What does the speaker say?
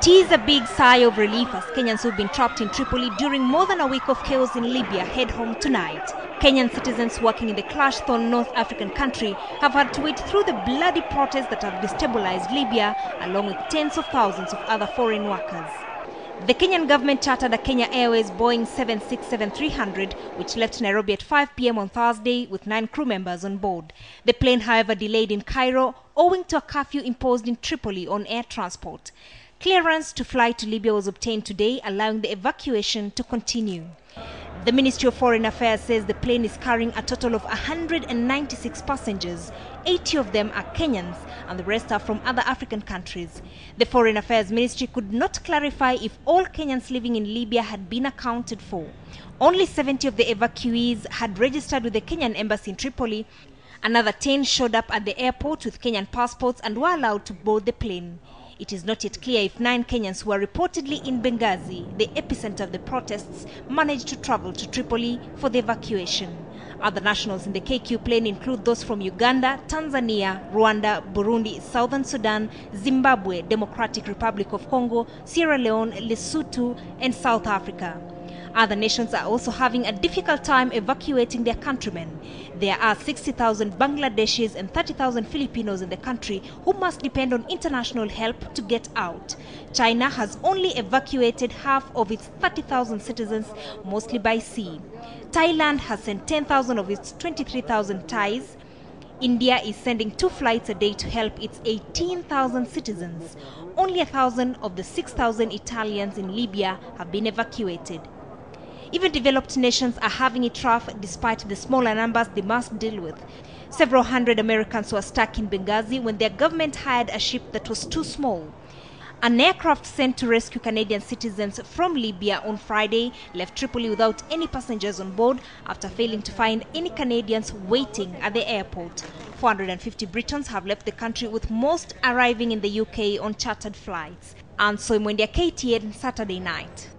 It is a big sigh of relief as Kenyans who've been trapped in Tripoli during more than a week of chaos in Libya head home tonight. Kenyan citizens working in the clash-torn North African country have had to wait through the bloody protests that have destabilized Libya, along with tens of thousands of other foreign workers. The Kenyan government chartered a Kenya Airways Boeing 767-300, which left Nairobi at 5 p.m. on Thursday with 9 crew members on board. The plane, however, delayed in Cairo owing to a curfew imposed in Tripoli on air transport. Clearance to fly to Libya was obtained today, allowing the evacuation to continue. The Ministry of Foreign Affairs says the plane is carrying a total of 196 passengers. 80 of them are Kenyans and the rest are from other African countries. The Foreign Affairs Ministry could not clarify if all Kenyans living in Libya had been accounted for. Only 70 of the evacuees had registered with the Kenyan embassy in Tripoli. Another 10 showed up at the airport with Kenyan passports and were allowed to board the plane. It is not yet clear if 9 Kenyans who are reportedly in Benghazi, the epicenter of the protests, managed to travel to Tripoli for the evacuation. Other nationals in the KQ plane include those from Uganda, Tanzania, Rwanda, Burundi, Southern Sudan, Zimbabwe, Democratic Republic of Congo, Sierra Leone, Lesotho, and South Africa. Other nations are also having a difficult time evacuating their countrymen. There are 60,000 Bangladeshis and 30,000 Filipinos in the country who must depend on international help to get out. China has only evacuated half of its 30,000 citizens, mostly by sea. Thailand has sent 10,000 of its 23,000 Thais. India is sending 2 flights a day to help its 18,000 citizens. Only 1,000 of the 6,000 Italians in Libya have been evacuated. Even developed nations are having it rough despite the smaller numbers they must deal with. Several hundred Americans were stuck in Benghazi when their government hired a ship that was too small. An aircraft sent to rescue Canadian citizens from Libya on Friday left Tripoli without any passengers on board after failing to find any Canadians waiting at the airport. 450 Britons have left the country, with most arriving in the UK on chartered flights. And so Mwendia KTN Saturday night.